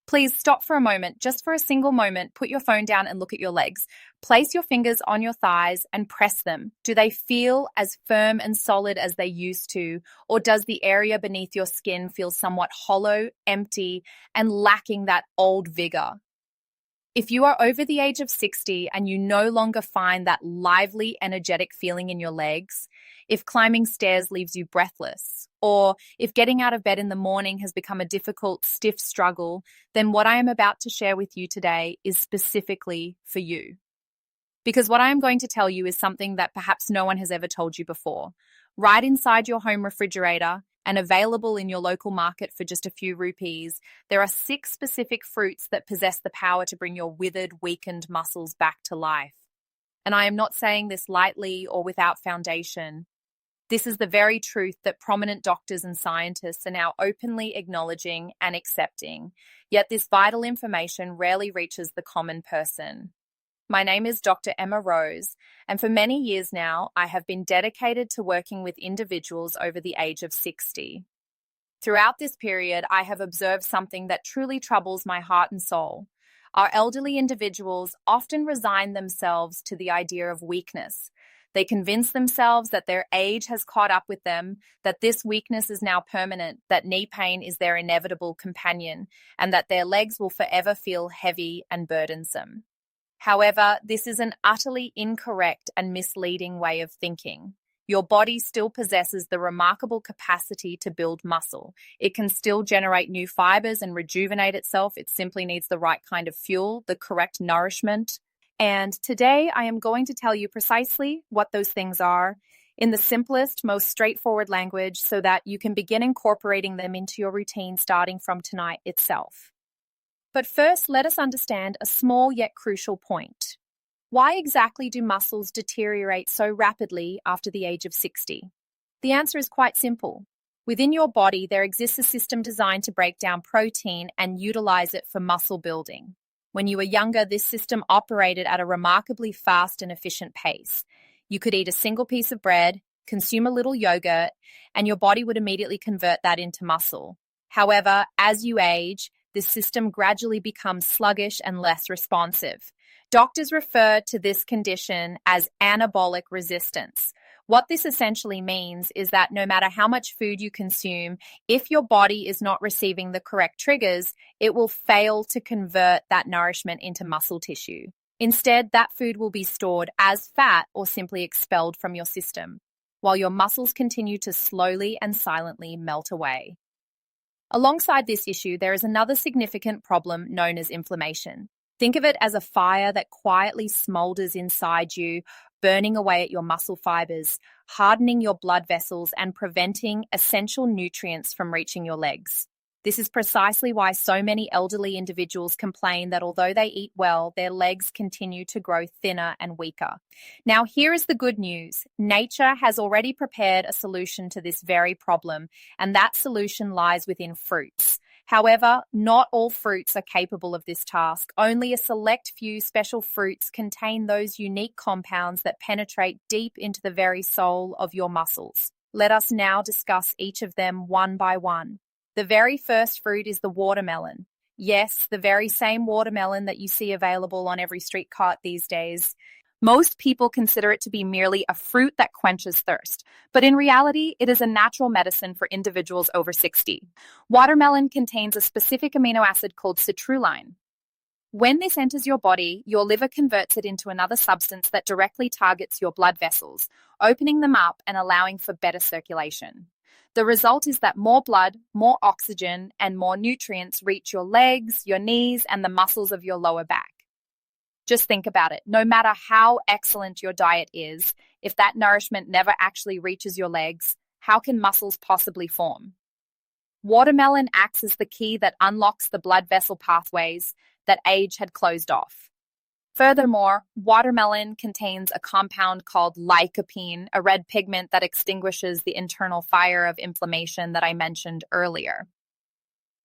Please stop for a moment, just for a single moment. Put your phone down and look at your legs. Place your fingers on your thighs and press them. Do they feel as firm and solid as they used to, or does the area beneath your skin feel somewhat hollow, empty, and lacking that old vigor? If you are over the age of 60 and you no longer find that lively, energetic feeling in your legs, if climbing stairs leaves you breathless, or if getting out of bed in the morning has become a difficult, stiff struggle, then what I am about to share with you today is specifically for you. Because what I am going to tell you is something that perhaps no one has ever told you before. Right inside your home refrigerator and available in your local market for just a few rupees, there are 6 specific fruits that possess the power to bring your withered, weakened muscles back to life. And I am not saying this lightly or without foundation. This is the very truth that prominent doctors and scientists are now openly acknowledging and accepting, yet this vital information rarely reaches the common person. My name is Dr. Emma Rose, and for many years now, I have been dedicated to working with individuals over the age of 60. Throughout this period, I have observed something that truly troubles my heart and soul. Our elderly individuals often resign themselves to the idea of weakness. They convince themselves that their age has caught up with them, that this weakness is now permanent, that knee pain is their inevitable companion, and that their legs will forever feel heavy and burdensome. However, this is an utterly incorrect and misleading way of thinking. Your body still possesses the remarkable capacity to build muscle. It can still generate new fibers and rejuvenate itself. It simply needs the right kind of fuel, the correct nourishment. And today I am going to tell you precisely what those things are in the simplest, most straightforward language so that you can begin incorporating them into your routine starting from tonight itself. But first, let us understand a small yet crucial point. Why exactly do muscles deteriorate so rapidly after the age of 60? The answer is quite simple. Within your body, there exists a system designed to break down protein and utilize it for muscle building. When you were younger, this system operated at a remarkably fast and efficient pace. You could eat a single piece of bread, consume a little yogurt, and your body would immediately convert that into muscle. However, as you age, this system gradually becomes sluggish and less responsive. Doctors refer to this condition as anabolic resistance. What this essentially means is that no matter how much food you consume, if your body is not receiving the correct triggers, it will fail to convert that nourishment into muscle tissue. Instead, that food will be stored as fat or simply expelled from your system, while your muscles continue to slowly and silently melt away. Alongside this issue, there is another significant problem known as inflammation. Think of it as a fire that quietly smolders inside you, burning away at your muscle fibers, hardening your blood vessels, and preventing essential nutrients from reaching your legs. This is precisely why so many elderly individuals complain that although they eat well, their legs continue to grow thinner and weaker. Now, here is the good news. Nature has already prepared a solution to this very problem, and that solution lies within fruits. However, not all fruits are capable of this task. Only a select few special fruits contain those unique compounds that penetrate deep into the very soul of your muscles. Let us now discuss each of them one by one. The very first fruit is the watermelon. Yes, the very same watermelon that you see available on every street cart these days. Most people consider it to be merely a fruit that quenches thirst, but in reality, it is a natural medicine for individuals over 60. Watermelon contains a specific amino acid called citrulline. When this enters your body, your liver converts it into another substance that directly targets your blood vessels, opening them up and allowing for better circulation. The result is that more blood, more oxygen, and more nutrients reach your legs, your knees, and the muscles of your lower back. Just think about it. No matter how excellent your diet is, if that nourishment never actually reaches your legs, how can muscles possibly form? Watermelon acts as the key that unlocks the blood vessel pathways that age had closed off. Furthermore, watermelon contains a compound called lycopene, a red pigment that extinguishes the internal fire of inflammation that I mentioned earlier.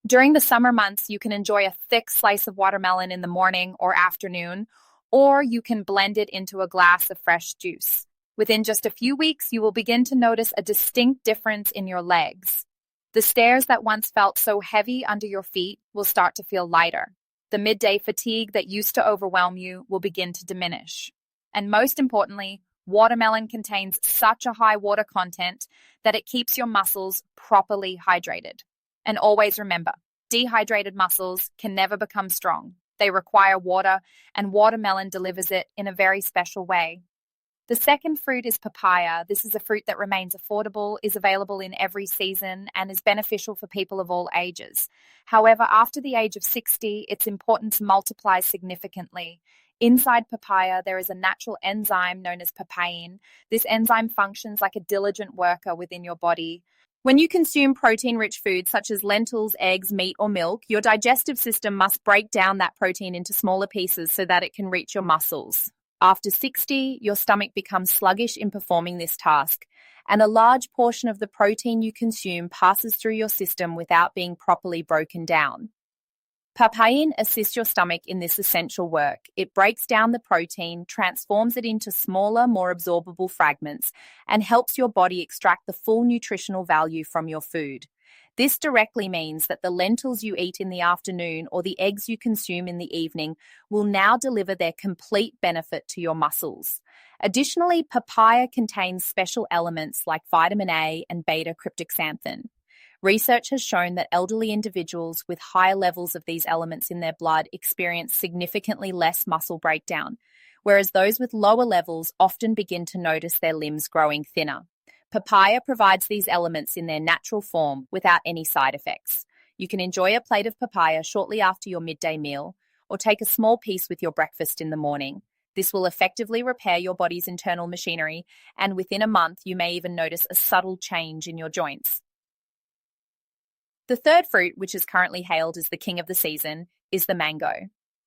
During the summer months, you can enjoy a thick slice of watermelon in the morning or afternoon, or you can blend it into a glass of fresh juice. Within just a few weeks, you will begin to notice a distinct difference in your legs. The stairs that once felt so heavy under your feet will start to feel lighter. The midday fatigue that used to overwhelm you will begin to diminish. And most importantly, watermelon contains such a high water content that it keeps your muscles properly hydrated. And always remember, dehydrated muscles can never become strong. They require water, and watermelon delivers it in a very special way. The second fruit is papaya. This is a fruit that remains affordable, is available in every season, and is beneficial for people of all ages. However, after the age of 60, its importance multiplies significantly. Inside papaya, there is a natural enzyme known as papain. This enzyme functions like a diligent worker within your body. When you consume protein-rich foods such as lentils, eggs, meat, or milk, your digestive system must break down that protein into smaller pieces so that it can reach your muscles. After 60, your stomach becomes sluggish in performing this task, and a large portion of the protein you consume passes through your system without being properly broken down. Papain assists your stomach in this essential work. It breaks down the protein, transforms it into smaller, more absorbable fragments, and helps your body extract the full nutritional value from your food. This directly means that the lentils you eat in the afternoon or the eggs you consume in the evening will now deliver their complete benefit to your muscles. Additionally, papaya contains special elements like vitamin A and beta-cryptoxanthin. Research has shown that elderly individuals with higher levels of these elements in their blood experience significantly less muscle breakdown, whereas those with lower levels often begin to notice their limbs growing thinner. Papaya provides these elements in their natural form without any side effects. You can enjoy a plate of papaya shortly after your midday meal, or take a small piece with your breakfast in the morning. This will effectively repair your body's internal machinery, and within a month, you may even notice a subtle change in your joints. The third fruit, which is currently hailed as the king of the season, is the mango.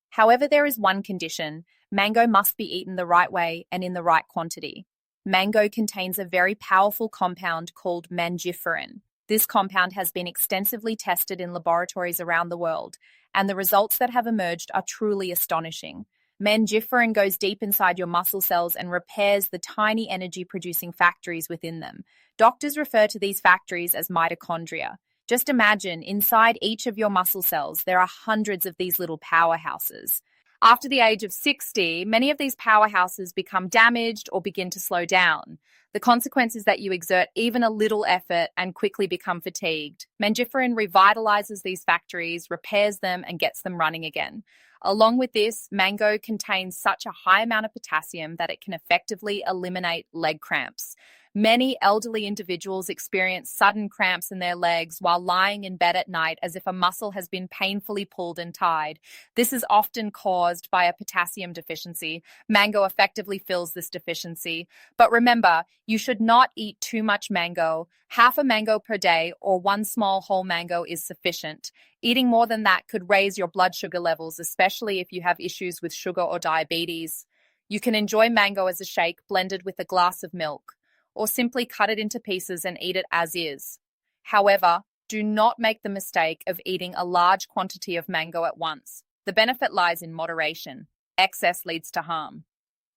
However, there is one condition: mango must be eaten the right way and in the right quantity. Mango contains a very powerful compound called mangiferin. This compound has been extensively tested in laboratories around the world, and the results that have emerged are truly astonishing. Mangiferin goes deep inside your muscle cells and repairs the tiny energy-producing factories within them. Doctors refer to these factories as mitochondria. Just imagine, inside each of your muscle cells, there are hundreds of these little powerhouses. After the age of 60, many of these powerhouses become damaged or begin to slow down. The consequence is that you exert even a little effort and quickly become fatigued. Mangiferin revitalizes these factories, repairs them, and gets them running again. Along with this, mango contains such a high amount of potassium that it can effectively eliminate leg cramps. Many elderly individuals experience sudden cramps in their legs while lying in bed at night as if a muscle has been painfully pulled and tied. This is often caused by a potassium deficiency. Mango effectively fills this deficiency. But remember, you should not eat too much mango. Half a mango per day or one small whole mango is sufficient. Eating more than that could raise your blood sugar levels, especially if you have issues with sugar or diabetes. You can enjoy mango as a shake blended with a glass of milk, or simply cut it into pieces and eat it as is. However, do not make the mistake of eating a large quantity of mango at once. The benefit lies in moderation. Excess leads to harm.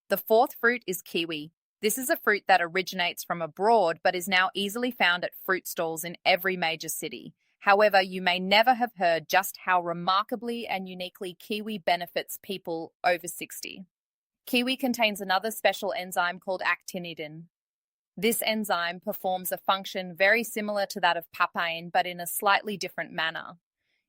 The fourth fruit is kiwi. This is a fruit that originates from abroad but is now easily found at fruit stalls in every major city. However, you may never have heard just how remarkably and uniquely kiwi benefits people over 60. Kiwi contains another special enzyme called actinidin. This enzyme performs a function very similar to that of papain, but in a slightly different manner.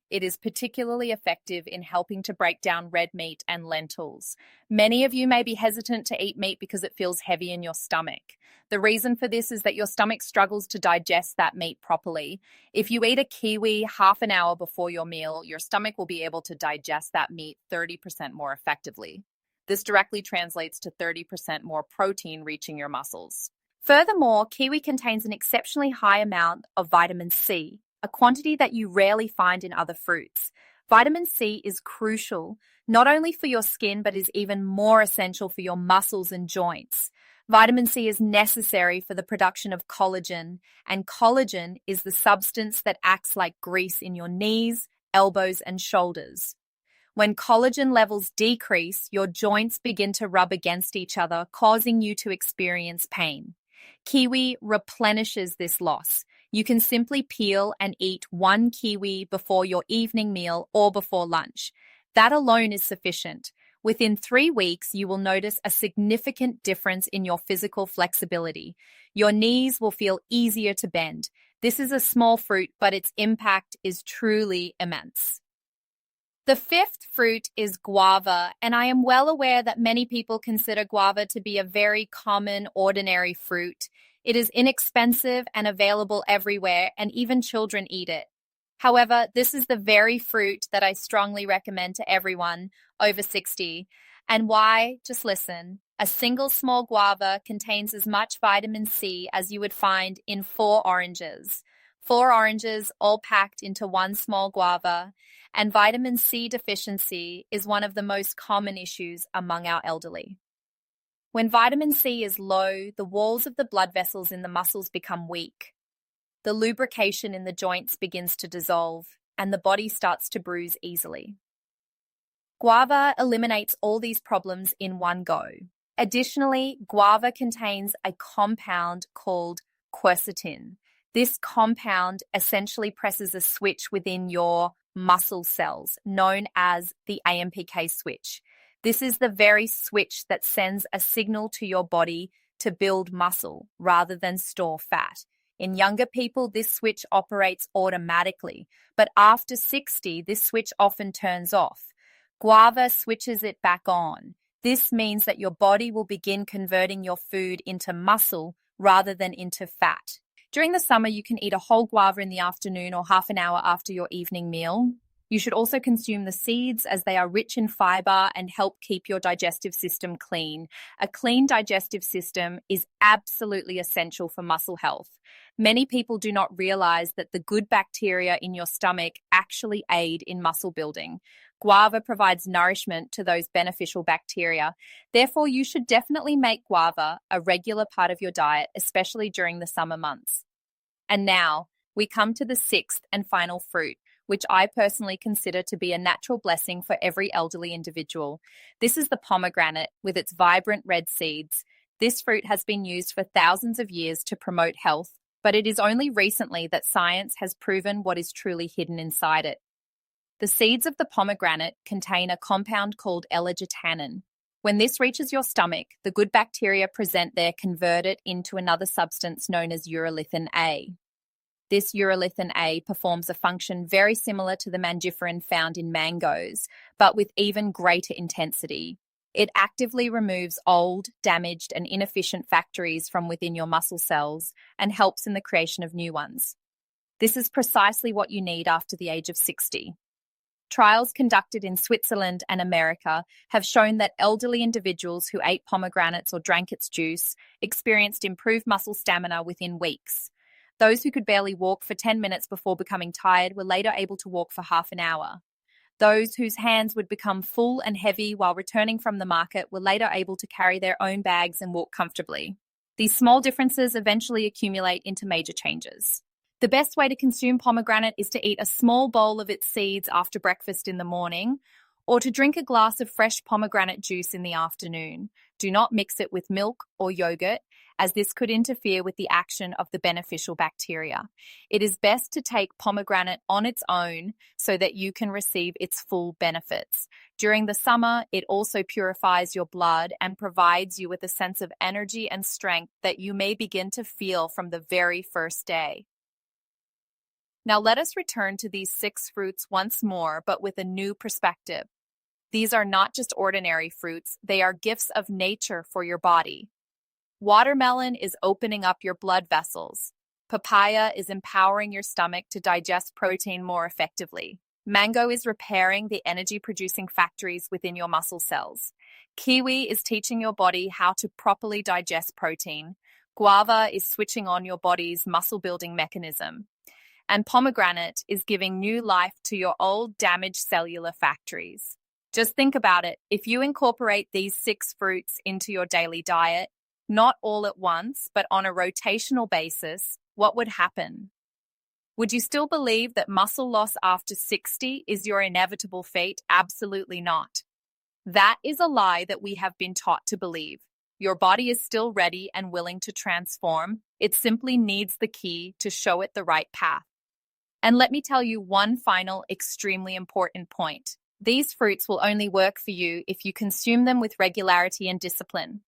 It is particularly effective in helping to break down red meat and lentils. Many of you may be hesitant to eat meat because it feels heavy in your stomach. The reason for this is that your stomach struggles to digest that meat properly. If you eat a kiwi half an hour before your meal, your stomach will be able to digest that meat 30% more effectively. This directly translates to 30% more protein reaching your muscles. Furthermore, kiwi contains an exceptionally high amount of vitamin C, a quantity that you rarely find in other fruits. Vitamin C is crucial, not only for your skin, but is even more essential for your muscles and joints. Vitamin C is necessary for the production of collagen, and collagen is the substance that acts like grease in your knees, elbows, and shoulders. When collagen levels decrease, your joints begin to rub against each other, causing you to experience pain. Kiwi replenishes this loss. You can simply peel and eat one kiwi before your evening meal or before lunch. That alone is sufficient. Within 3 weeks, you will notice a significant difference in your physical flexibility. Your knees will feel easier to bend. This is a small fruit, but its impact is truly immense. The fifth fruit is guava, and I am well aware that many people consider guava to be a very common, ordinary fruit. It is inexpensive and available everywhere, and even children eat it. However, this is the very fruit that I strongly recommend to everyone over 60. And why? Just listen. A single small guava contains as much vitamin C as you would find in 4 oranges. 4 oranges all packed into one small guava, and vitamin C deficiency is one of the most common issues among our elderly. When vitamin C is low, the walls of the blood vessels in the muscles become weak. The lubrication in the joints begins to dissolve, and the body starts to bruise easily. Guava eliminates all these problems in one go. Additionally, guava contains a compound called quercetin. This compound essentially presses a switch within your muscle cells, known as the AMPK switch. This is the very switch that sends a signal to your body to build muscle rather than store fat. In younger people, this switch operates automatically, but after 60, this switch often turns off. Guava switches it back on. This means that your body will begin converting your food into muscle rather than into fat. During the summer, you can eat a whole guava in the afternoon or half an hour after your evening meal. You should also consume the seeds as they are rich in fiber and help keep your digestive system clean. A clean digestive system is absolutely essential for muscle health. Many people do not realize that the good bacteria in your stomach actually aid in muscle building. Guava provides nourishment to those beneficial bacteria. Therefore, you should definitely make guava a regular part of your diet, especially during the summer months. And now, we come to the sixth and final fruit, which I personally consider to be a natural blessing for every elderly individual. This is the pomegranate with its vibrant red seeds. This fruit has been used for thousands of years to promote health, but it is only recently that science has proven what is truly hidden inside it. The seeds of the pomegranate contain a compound called L-arginine. When this reaches your stomach, the good bacteria convert it into another substance known as urolithin A. This urolithin A performs a function very similar to the mangiferin found in mangoes, but with even greater intensity. It actively removes old, damaged, and inefficient factories from within your muscle cells and helps in the creation of new ones. This is precisely what you need after the age of 60. Trials conducted in Switzerland and America have shown that elderly individuals who ate pomegranates or drank its juice experienced improved muscle stamina within weeks. Those who could barely walk for 10 minutes before becoming tired were later able to walk for half an hour. Those whose hands would become full and heavy while returning from the market were later able to carry their own bags and walk comfortably. These small differences eventually accumulate into major changes. The best way to consume pomegranate is to eat a small bowl of its seeds after breakfast in the morning, or to drink a glass of fresh pomegranate juice in the afternoon. Do not mix it with milk or yogurt, as this could interfere with the action of the beneficial bacteria. It is best to take pomegranate on its own so that you can receive its full benefits. During the summer, it also purifies your blood and provides you with a sense of energy and strength that you may begin to feel from the very first day. Now let us return to these 6 fruits once more, but with a new perspective. These are not just ordinary fruits, they are gifts of nature for your body. Watermelon is opening up your blood vessels. Papaya is empowering your stomach to digest protein more effectively. Mango is repairing the energy-producing factories within your muscle cells. Kiwi is teaching your body how to properly digest protein. Guava is switching on your body's muscle-building mechanism. And pomegranate is giving new life to your old damaged cellular factories. Just think about it. If you incorporate these 6 fruits into your daily diet, not all at once, but on a rotational basis, what would happen? Would you still believe that muscle loss after 60 is your inevitable fate? Absolutely not. That is a lie that we have been taught to believe. Your body is still ready and willing to transform. It simply needs the key to show it the right path. And let me tell you one final, extremely important point. These fruits will only work for you if you consume them with regularity and discipline.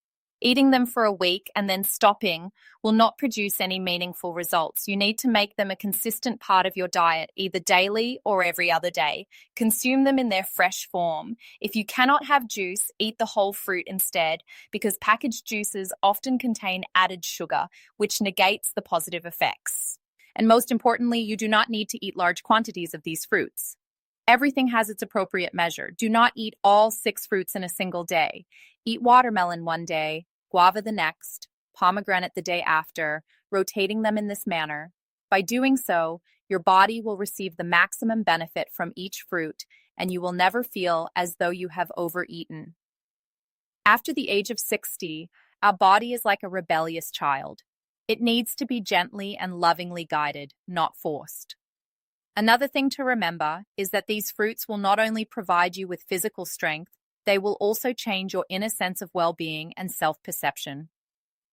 Eating them for a week and then stopping will not produce any meaningful results. You need to make them a consistent part of your diet, either daily or every other day. Consume them in their fresh form. If you cannot have juice, eat the whole fruit instead, because packaged juices often contain added sugar, which negates the positive effects. And most importantly, you do not need to eat large quantities of these fruits. Everything has its appropriate measure. Do not eat all 6 fruits in a single day. Eat watermelon one day, guava the next, pomegranate the day after, rotating them in this manner. By doing so, your body will receive the maximum benefit from each fruit, and you will never feel as though you have overeaten. After the age of 60, our body is like a rebellious child. It needs to be gently and lovingly guided, not forced. Another thing to remember is that these fruits will not only provide you with physical strength, they will also change your inner sense of well-being and self-perception.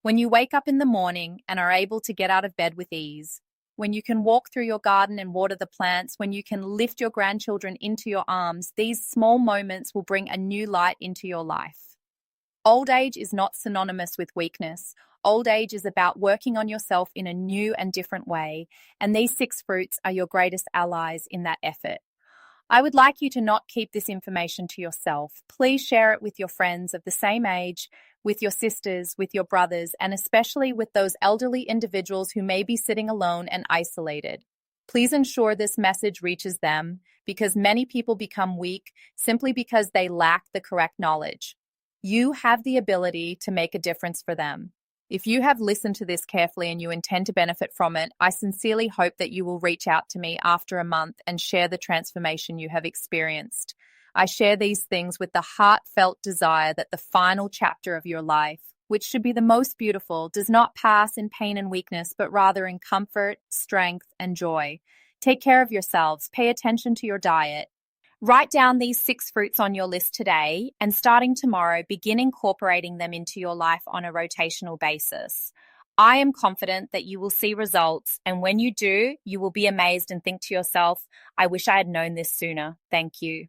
When you wake up in the morning and are able to get out of bed with ease, when you can walk through your garden and water the plants, when you can lift your grandchildren into your arms, these small moments will bring a new light into your life. Old age is not synonymous with weakness. Old age is about working on yourself in a new and different way, and these 6 fruits are your greatest allies in that effort. I would like you to not keep this information to yourself. Please share it with your friends of the same age, with your sisters, with your brothers, and especially with those elderly individuals who may be sitting alone and isolated. Please ensure this message reaches them, because many people become weak simply because they lack the correct knowledge. You have the ability to make a difference for them. If you have listened to this carefully and you intend to benefit from it, I sincerely hope that you will reach out to me after a month and share the transformation you have experienced. I share these things with the heartfelt desire that the final chapter of your life, which should be the most beautiful, does not pass in pain and weakness, but rather in comfort, strength, and joy. Take care of yourselves. Pay attention to your diet. Write down these 6 fruits on your list today, and starting tomorrow, begin incorporating them into your life on a rotational basis. I am confident that you will see results, and when you do, you will be amazed and think to yourself, I wish I had known this sooner. Thank you.